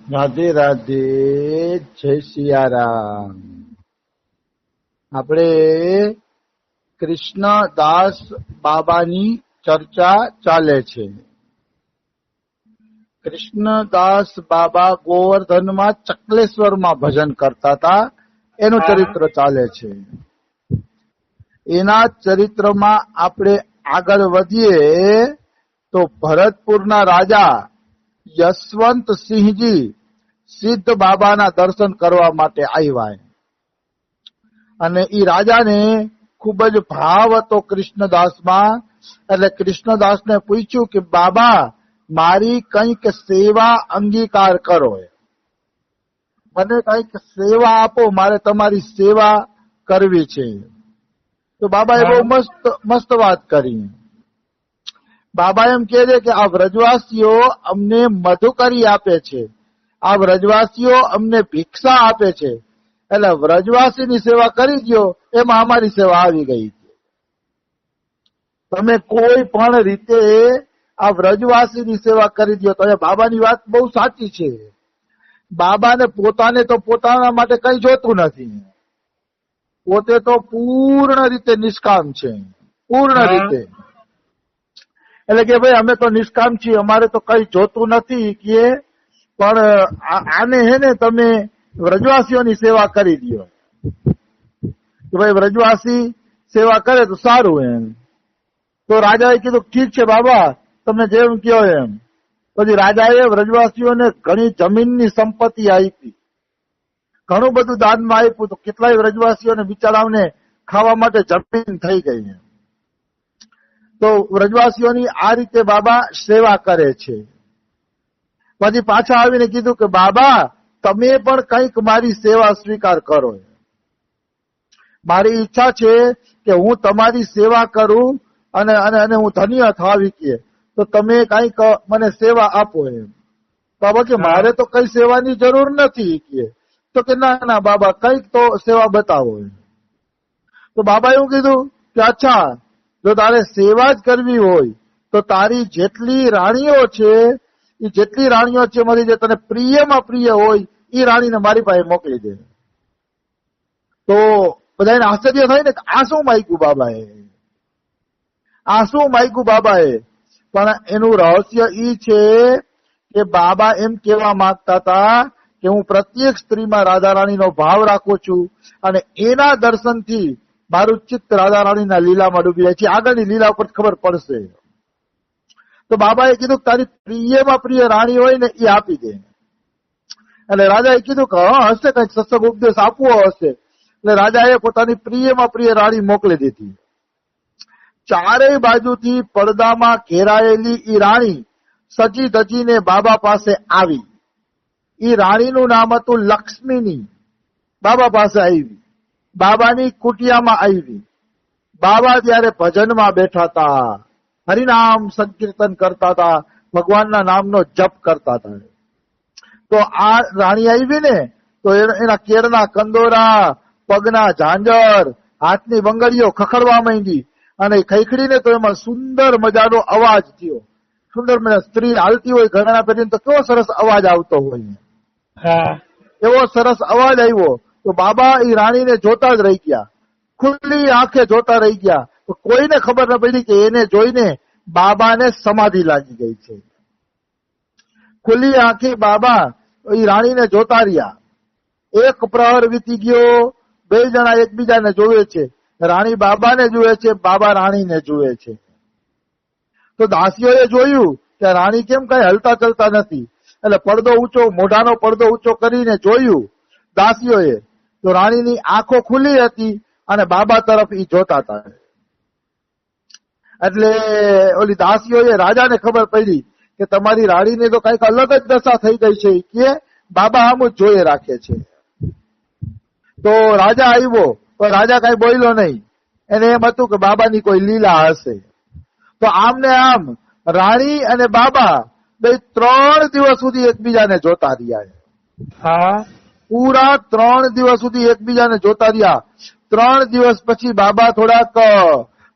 રાધે રાધે, જય સિયારામ. આપણે કૃષ્ણદાસ બાબાની ચર્ચા ચાલે છે. કૃષ્ણદાસ બાબા ગોવર્ધનમાં ચકલેશ્વરમાં ભજન કરતા હતા, એનું ચરિત્ર ચાલે છે. એના ચરિત્રમાં આપણે આગળ વધીએ તો ભરતપુરના રાજા યશવંતસિંહજી સિદ્ધ બાબાના દર્શન કરવા માટે આવ્યા અને ઈ રાજાને ખૂબ જ ભાવ હતો કૃષ્ણદાસમાં. એટલે કૃષ્ણદાસને પૂછ્યું કે બાબા, મારી કંઈક સેવા અંગીકાર કરો, મને કંઈક સેવા આપો, મારે તમારી સેવા કરવી છે. તો બાબાએ બહુ મસ્ત વાત કરી. બાબા એમ કહે છે કે આ વ્રજવાસીઓ અમને મધુકરી આપે છે, આ વ્રજવાસીઓ અમને ભિક્ષા આપે છે, એટલે વ્રજવાસીની સેવા કરી દો, એમાં અમારી સેવા આવી ગઈ. તમે કોઈ પણ રીતે આ વ્રજવાસીની સેવા કરી દો. તો બાબાની વાત બહુ સાચી છે. બાબાને પોતાને તો પોતાના માટે કઈ જોતું નથી, પોતે તો પૂર્ણ રીતે નિષ્કામ છે, પૂર્ણ રીતે. એટલે કે ભાઈ અમે તો નિષ્કામ છીએ, અમારે તો કઈ જોતું નથી કે, પણ આને હે ને તમે વ્રજવાસીઓની સેવા કરી દો કે ભાઈ વ્રજવાસી સેવા કરે તો સારું એમ. તો રાજાએ કીધું ઠીક છે બાબા, તમે જેમ કહો એમ. પછી રાજાએ વ્રજવાસીઓને ઘણી જમીનની સંપત્તિ આપી, ઘણું બધું દાનમાં આપ્યું. તો કેટલાય વ્રજવાસીઓને બિચારાઓને ખાવા માટે જમીન થઈ ગઈ. તો વ્રજવાસીઓની આ રીતે બાબા સેવા કરે છે. પછી પાછા આવીને કીધું કે બાબા, તમે પણ કંઈક મારી સેવા સ્વીકાર કરો. મારી ઈચ્છા છે કે હું તમારી સેવા કરું અને અને હું ધન્ય થાવી કે, તો તમે કંઈક મને સેવા આપો એમ. બાબા કે મારે તો કઈ સેવાની જરૂર નથી કે. તો કે ના ના બાબા, કંઈક તો સેવા બતાવો. તો બાબા એવું કીધું કે અચ્છા, જો તારે સેવા જ કરવી હોય તો તારી જેટલી રાણીઓ છે, એ જેટલી રાણીઓ છે એમાંથી જે તને પ્રિયમાં પ્રિય હોય એ રાણીને મારી પાસે મોકલી દે. તો બધાને આશ્ચર્ય થાય ને, આ શું માગ્યું બાબાએ, આ શું માગ્યું બાબાએ. પણ એનું રહસ્ય ઈ છે કે બાબા એમ કહેવા માંગતા હતા કે હું પ્રત્યેક સ્ત્રીમાં રાધા રાણીનો ભાવ રાખું છું અને એના દર્શનથી મારું ચિત્ત રાધા રાણીના લીલામાં ડૂબી જાય છે. આગળની લીલા ઉપર ખબર પડશે. તો બાબાએ કીધું તારી પ્રિયમાં પ્રિય રાણી હોય ને એ આપી દે. એટલે રાજાએ કીધું કે હા હશે, કઈક સત્સંગ ઉપદેશ આપવો હશે. એટલે રાજાએ પોતાની પ્રિયમાં પ્રિય રાણી મોકલી દીધી. ચારેય બાજુથી પડદામાં ઘેરાયેલી ઈ રાણી સજી ધજીને બાબા પાસે આવી. ઈ રાણીનું નામ હતું લક્ષ્મીની. બાબા પાસે આવી, બાબાની કુટિયામાં આવી. બાબા ત્યારે ભજનમાં બેઠા હતા, હરિનામ સંકીર્તન કરતા હતા, ભગવાનના નામનો જપ કરતા હતા. તો આ રાણી આવી ને, તો એના કેરના કંદોરા, પગના ઝાંઝર, હાથની બંગડીઓ ખખડવા માંડી અને ખૈખડીને તો એમાં સુંદર મજાનો અવાજ થયો. સુંદર મજા, સ્ત્રી હાલતી હોય ઘરેણા પહેરીને તો કેવો સરસ અવાજ આવતો હોય, એવો સરસ અવાજ આવ્યો. તો બાબા એ રાણીને જોતા જ રહી ગયા, ખુલ્લી આંખે જોતા રહી ગયા. તો કોઈને ખબર ન પડી કે એને જોઈને બાબાને સમાધિ લાગી ગઈ છે. ખુલ્લી આંખે બાબા એ રાણીને જોતા રહ્યા. એક પ્રહર વીતી ગયો, બે જણા એકબીજાને જોવે છે. રાણી બાબાને જુએ છે, બાબા રાણીને જુએ છે. તો દાસીઓએ જોયું કે રાણી કેમ કઈ હલતા ચલતા નથી. એટલે પડદો ઊંચો, મોઢાનો પડદો ઊંચો કરીને જોયું દાસીઓએ, તો રાણીની આંખો ખુલ્લી હતી અને બાબા તરફ ઈ જોતા હતા. એટલે ઓલી દાસીઓએ રાજાને ખબર પડી કે તમારી રાણીને તો કઈક અલગ જ દશા થઈ ગઈ છે કે બાબા આમ જ જોઈએ રાખે છે. તો રાજા આવ્યો, પણ રાજા કઈ બોલ્યો નહીં. એને એમ હતું કે બાબાની કોઈ લીલા હશે. તો આમ ને આમ રાણી અને બાબા બે 3 દિવસ સુધી એકબીજાને જોતા રહ્યા. પૂરા 3 દિવસ સુધી એકબીજાને જોતા રહ્યા. 3 દિવસ પછી બાબા થોડાક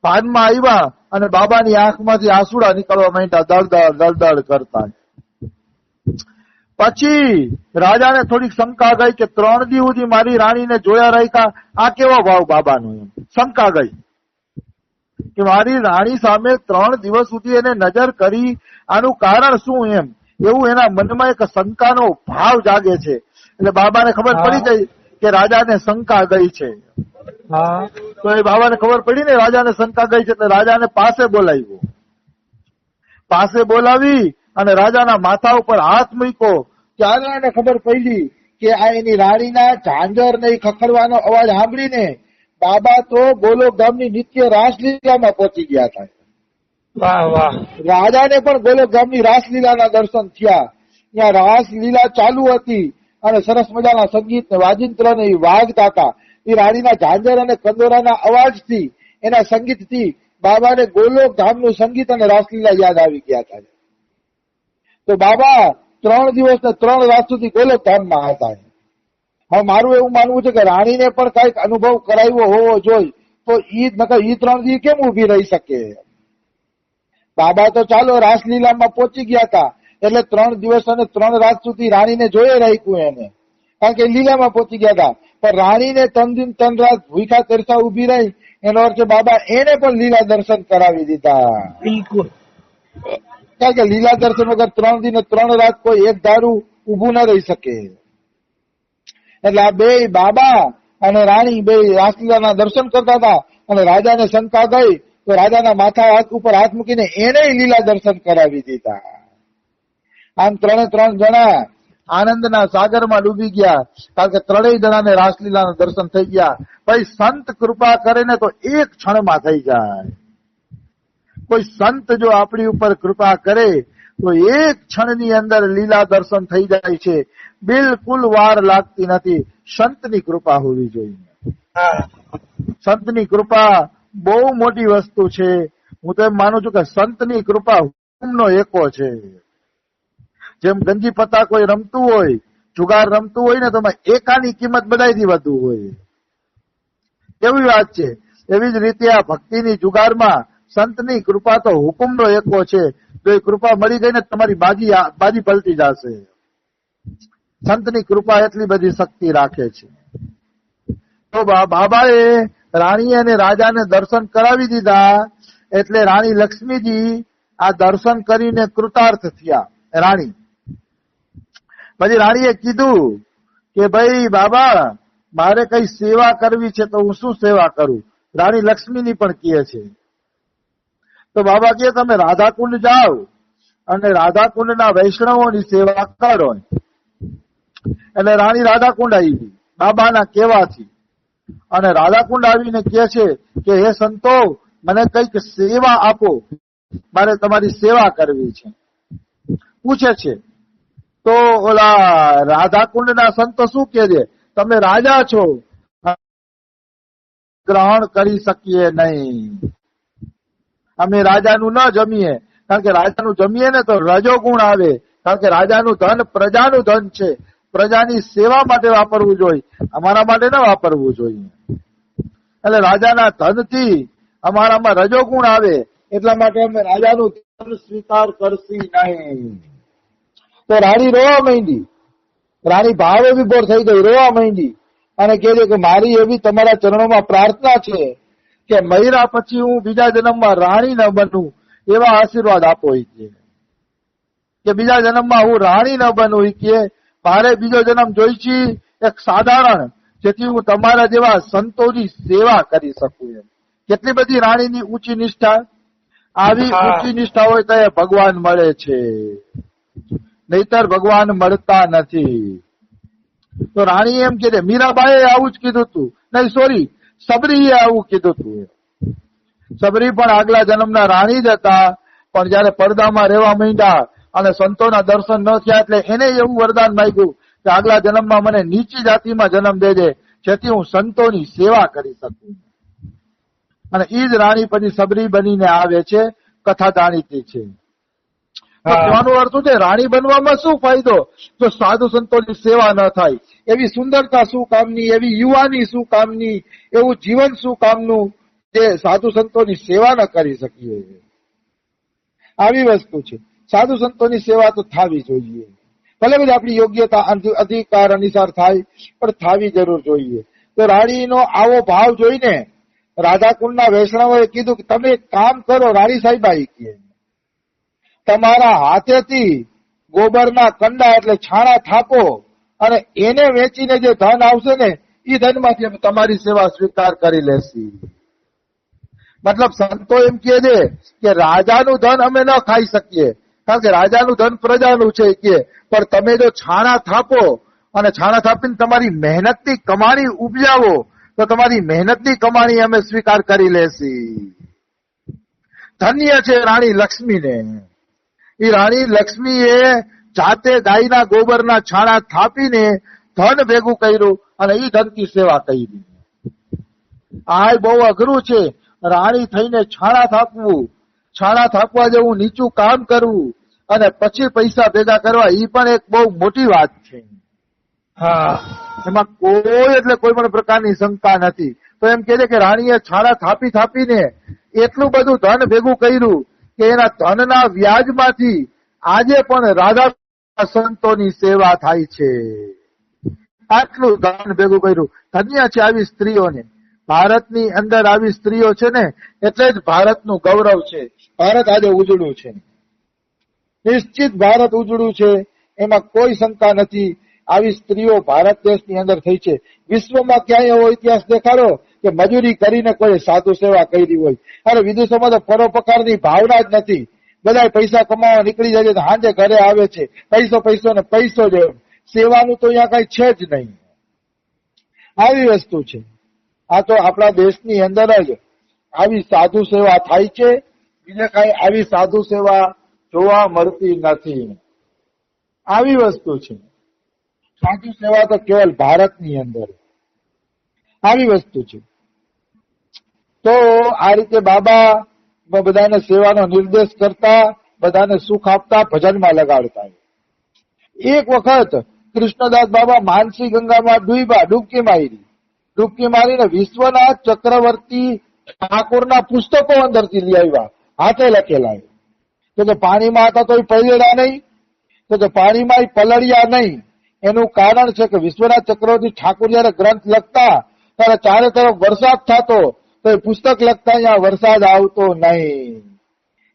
ભાનમાં આવ્યા અને બાબાની આંખમાંથી આંસુડા નીકળવા માંડ્યા, દળદળ દળદળ કરતા. પછી રાજાને થોડીક શંકા ગઈ કે 3 દી સુધી મારી રાણીને જોયા રાખ્યા, આ કેવો ભાવ બાબાનો? એમ શંકા ગઈ કે મારી રાણી સામે 3 દિવસ સુધી એને નજર કરી, આનું કારણ શું? એમ એવું એના મનમાં એક શંકાનો ભાવ જાગે છે. એટલે બાબાને ખબર પડી ગઈ કે રાજાને શંકા ગઈ છે. તો એ બાબાને ખબર પડી ને રાજાને શંકા ગઈ છે, એટલે રાજાને પાસે બોલાવ્યો. પાસે બોલાવી અને રાજાના માથા ઉપર હાથ મૂક્યો. ત્યારે એને ખબર પડી કે આ એની રાણીના ઝાંઝર ને ખખડવાનો અવાજ સાંભળીને બાબા તો ગોલોક ગામની નિત્ય રાસલીલામાં પહોંચી ગયા હતા. વાહ વાહ. રાજાને પણ ગોલોક ગામની રાસલીલાના દર્શન થયા. ત્યાં રાસલીલા ચાલુ હતી અને સરસ મજાના સંગીત ને વાજિંત્ર ને વાગતા હતા. એ રાણીના ઝાંઝર અને કંદોરાના અવાજથી, એના સંગીતથી બાબાને ગોલોક ધામનું સંગીત અને રાસલીલા યાદ આવી ગયા હતા. તો બાબા 3 દિવસ ને 3 રાત સુધી ગોલોક ધામમાં હતા. હવે મારું એવું માનવું છે કે રાણીને પણ કઈક અનુભવ કરાવ્યો હોવો જોઈએ, તો ઈ 3 દી કેમ ઉભી રહી શકે? બાબા તો ચાલો રાસલીલામાં પહોંચી ગયા હતા, એટલે 3 દિવસ અને 3 રાત સુધી રાણીને જોઈ રાખ્યું એને, કારણ કે લીલામાં પહોંચી ગયા હતા. પણ રાણીને 3 દિન 3 રાત ભૂખા તરસા ઉભી રહી, એનો અર્થ બાબા એને પણ લીલા દર્શન કરાવી દીધા. બિલકુલ. કારણ કે લીલા દર્શન વગર 3 દિન 3 રાત કોઈ એક ધારું ઉભું ન રહી શકે. એટલે આ બે બાબા અને રાણી બે રાસલીલાના દર્શન કરતા હતા, અને રાજાને શંકા ગઈ તો રાજાના માથા ઉપર હાથ મૂકીને એને લીલા દર્શન કરાવી દીધા. આમ 3 જણા આનંદના સાગરમાં ડૂબી ગયા, કારણ કે 3 જણાને રાસલીલાના દર્શન થઈ ગયા. ભાઈ સંત કૃપા કરે ને તો એક ક્ષણમાં થઈ જાય. કોઈ સંત જો આપણી ઉપર કૃપા કરે તો એક ક્ષણની અંદર લીલા દર્શન થઈ જાય છે. બિલકુલ વાર લાગતી નથી. સંતની કૃપા હોવી જોઈએ. સંતની કૃપા બહુ મોટી વસ્તુ છે. હું તો એમ માનું છું કે સંતની કૃપા હુકમનો એકો છે. જેમ ગંજી પત્તા કોઈ રમતું હોય, જુગાર રમતું હોય ને, તો એકાની કિંમત બધાથી વધુ હોય, એવી વાત છે. એવી જ રીતે આ ભક્તિની જુગારમાં સંતની કૃપા તો હુકમનો એકો છે. જો એ કૃપા મળી ગઈ ને તમારી બાજી પલટી જશે. સંતની કૃપા એટલી બધી શક્તિ રાખે છે. તો બાબાએ રાણી અને રાજાને દર્શન કરાવી દીધા, એટલે રાણી લક્ષ્મીજી આ દર્શન કરીને કૃતાર્થ થયા. રાણી પછી રાણીએ કીધું કે ભાઈ બાબા, મારે કઈ સેવા કરવી છે તો હું શું સેવા કરું? રાણી લક્ષ્મીની પણ કહે છે. તો બાબા કહે તમે રાધાકુંડ જાઓ અને રાધાકુંડના વૈષ્ણવોની સેવા કરો. એટલે રાણી રાધાકુંડ આવી બાબાના કહેવાથી, અને રાધાકુંડ આવીને કહે છે કે હે સંતો, મને કઈક સેવા આપો, મારે તમારી સેવા કરવી છે. પૂછે છે તો ઓલા રાધાકુંડના સંતો શું કહે છે? તમે રાજા છો, ગ્રહણ કરી શકીએ નહીં. અમે રાજાનું ન જમીએ, કારણ કે રાજાનું જમીએ ને તો રજોગુણ આવે. કારણ કે રાજાનું ધન પ્રજાનું ધન છે, પ્રજાની સેવા માટે વાપરવું જોઈએ, અમારા માટે ન વાપરવું જોઈએ. એટલે રાજાના ધનથી અમારામાં રજોગુણ આવે, એટલા માટે અમે રાજાનું ધન સ્વીકાર કરશી નહીં. તો રાણી રોવા માંડી. રાણી ભાવે વિભોર થઈ ગઈ, રોવા માંડી અને કહે છે કે મારી એવી તમારા ચરણોમાં પ્રાર્થના છે કે મૈરા પછી હું બીજા જન્મમાં રાણી ન બનું, એવા આશીર્વાદ આપો. કે બીજા જન્મમાં હું રાણી ન બનું, કે મારે બીજો જન્મ જોઈ છે એક સાધારણ, જેથી હું તમારા જેવા સંતોની સેવા કરી શકું. એમ કેટલી બધી રાણીની ઊંચી નિષ્ઠા. આવી ઊંચી નિષ્ઠા હોય તો એ ભગવાન મળે છે, નહીતર ભગવાન મળતા નથી. તો રાણી એમ કે મીરાબાઈએ આવું જ કીધું હતું, નહીં સોરી, સબરીએ આવું કીધું હતું. સબરી પણ આગલા જન્મના રાણી જ હતા, પણ જયારે પડદામાં રહેવા માંડ્યા અને સંતોના દર્શન ન થયા, એટલે એને એવું વરદાન માંગ્યું કે આગલા જન્મમાં મને નીચી જાતિમાં જન્મ દેજે, જેથી હું સંતોની સેવા કરી શકું. અને ઈ જ રાણી પછી સબરી બનીને આવે છે. કથા જાણીતી છે. કહેવાનો અર્થ છે રાણી બનવામાં શું ફાયદો જો સાધુ સંતોની સેવા ન થાય? એવી સુંદરતા શું કામની, એવી યુવાની શું કામની, એવું જીવન શું કામનું જે સાધુ સંતોની સેવા ન કરી શકીએ? આવી વસ્તુ છે. સાધુ સંતોની સેવા તો થવી જોઈએ. ભલે બધી આપણી યોગ્યતા અધિકાર અનુસાર થાય, પણ થવી જરૂર જોઈએ. તો રાણીનો આવો ભાવ જોઈને રાધાકુંડના વૈષ્ણવોએ કીધું કે તમે એક કામ કરો રાણી સાહેબાઈ, કે તમારા હાથેથી ગોબરના કંડા એટલે છાણા થાપો અને એને વેચીને જે ધન આવશે ને એ ધનમાંથી અમે તમારી સેવા સ્વીકાર કરી લેશી. મતલબ સંતો એમ કહે છે કે રાજાનું ધન અમે ન ખાઈ શકીએ, કારણ કે રાજાનું ધન પ્રજાનું છે કે, પણ તમે જો છાણા થાપો અને છાણા થાપીને તમારી મહેનતની કમાણી ઉપજાવો તો તમારી મહેનતની કમાણી અમે સ્વીકાર કરી લેશી. ધન્ય છે રાણી લક્ષ્મીને. એ રાણી લક્ષ્મીએ જાતે ગાયના ગોબરના છાણા થાપીને ધન ભેગું કર્યું અને એ ધનની સેવા કરી. આ બહુ અઘરું છે. રાણી થઈને છાણા થાપવું, છાણા થાપવા જેવું નીચું કામ કરવું અને પછી પૈસા ભેગા કરવા, એ પણ એક બહુ મોટી વાત છે. હા, એમાં કોઈ એટલે કોઈ પણ પ્રકારની શંકા નથી. તો એમ કહે છે કે રાણીએ છાણા થાપી થાપીને એટલું બધું ધન ભેગું કર્યું કે એના ધનના વ્યાજમાંથી આજે પણ રાધા સંતોની સેવા થાય છે. આટલું ધન ભેગું કર્યું. ધન્ય છે આવી સ્ત્રીઓને. ભારતની અંદર આવી સ્ત્રીઓ છે ને એટલે જ ભારતનું ગૌરવ છે. ભારત આજે ઉજળું છે, નિશ્ચિત ભારત ઉજળું છે, એમાં કોઈ શંકા નથી. આવી સ્ત્રીઓ ભારત દેશની અંદર થઈ છે. વિશ્વમાં ક્યાંય એવો ઇતિહાસ દેખાડો કે મજૂરી કરીને કોઈ સાધુ સેવા કરી હોય. અરે વિદેશોમાં તો પરોપકારની ભાવના જ નથી. બધા પૈસા કમાવા નીકળી જાય છે, સાંજે ઘરે આવે છે, પૈસો પૈસો ને પૈસો જ. સેવાનું તો અહીંયા કઈ છે જ નહીં. આવી વસ્તુ છે. આ તો આપણા દેશની અંદર જ આવી સાધુ સેવા થાય છે. બીજે કઈ આવી સાધુ સેવા જોવા મળતી નથી. આવી વસ્તુ છે. સાધુ સેવા તો કેવલ ભારતની અંદર આવી વસ્તુ છે. તો આ રીતે બાબા બધાને સેવાનો નિર્દેશ કરતા, બધાને સુખ આપતા, ભજનમાં લગાડતા. એક વખત કૃષ્ણદાસ બાબા માનસી ગંગામાં ડૂબકી મારી. ડૂબકી મારીને વિશ્વનાથ ચક્રવર્તી ઠાકોરના પુસ્તકો અંદરથી લઈ આવ્યા, હાથે લખેલા. તો કે પાણીમાં હતા તો પલળ્યા નહીં, તો કે પાણીમાં પલળ્યા નહીં. એનું કારણ છે કે વિશ્વનાથ ચક્રવર્તી ઠાકોર જયારે ગ્રંથ લખતા ત્યારે ચારે તરફ વરસાદ થતો, તો એ પુસ્તક લખતા અહીંયા વરસાદ આવતો નહીં.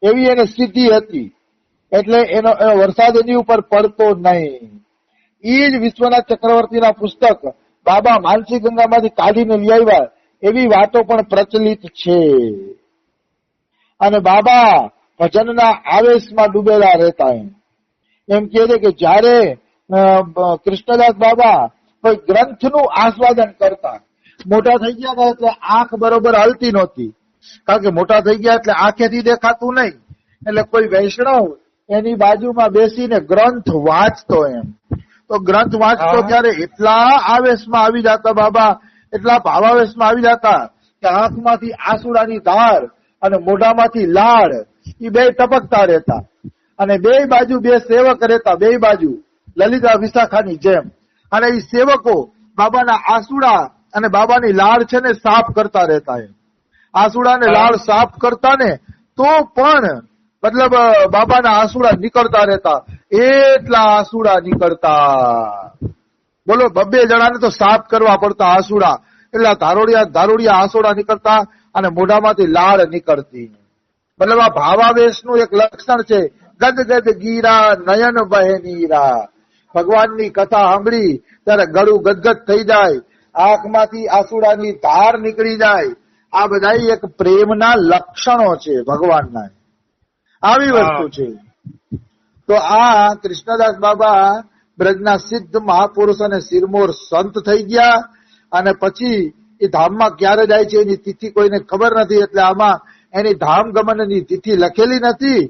એવી એને સિદ્ધિ હતી, એટલે એનો વરસાદ એની ઉપર પડતો નહીં. એ જ વિશ્વનાથ ચક્રવર્તીના પુસ્તક બાબા માનસી ગંગામાંથી કાઢીને લઈ આવ્યા, એવી વાતો પણ પ્રચલિત છે. અને બાબા ભજનના આવેશમાં ડૂબેલા રહેતા. એમ કહે છે કે જયારે કૃષ્ણદાસ બાબા કોઈ ગ્રંથનું આસ્વાદન કરતા, મોટા થઈ ગયા હતા એટલે આંખ બરોબર હલતી નહોતી, કારણ કે મોટા થઈ ગયા એટલે આંખેથી દેખાતું નહીં. એટલે કોઈ વૈષ્ણવ એની બાજુમાં બેસીને ગ્રંથ વાંચતો. એમ તો ગ્રંથ વાંચતો ત્યારે એટલા આવેશમાં આવી જતા બાબા, એટલા ભાવાવેશમાં આવી જતા કે આંખમાંથી આંસુડાની ધાર અને મોઢામાંથી લાળ એ બે ટપકતા રહેતા. અને બે બાજુ બે સેવક રહેતા, બે બાજુ લલિતા વિશાખાની જેમ. અને એ સેવકો બાબાના આંસુડા અને બાબાની લાળ છે ને સાફ કરતા રહેતા. આંસુડા ને લાળ સાફ કરતા ને તો પણ મતલબ બાબાના આંસુડા નીકળતા રહેતા. એટલા આંસુડા નીકળતા, બોલો, 2 જણાને તો સાફ કરવા પડતા આંસુડા. એટલા ધારોડિયા આંસુડા નીકળતા અને મોઢામાંથી લાળ નીકળતી. મતલબ આ ભાવાવેશનું એક લક્ષણ છે. ગદગદ ગીરા નયન બહે નીરા. ભગવાનની કથા સાંભળી ત્યારે ગળું ગદગદ થઈ જાય, આંખમાંથી આંસુડાની ધાર નીકળી જાય. આ બધા એક પ્રેમના લક્ષણો છે ભગવાનના. આવી વસ્તુ છે. તો આ કૃષ્ણદાસ બાબા બ્રજના સિદ્ધ મહાપુરુષ અને શિરમોર સંત થઈ ગયા. અને પછી એ ધામમાં ક્યારે જાય છે એની તિથિ કોઈને ખબર નથી, એટલે આમાં એની ધામ ગમનની તિથિ લખેલી નથી.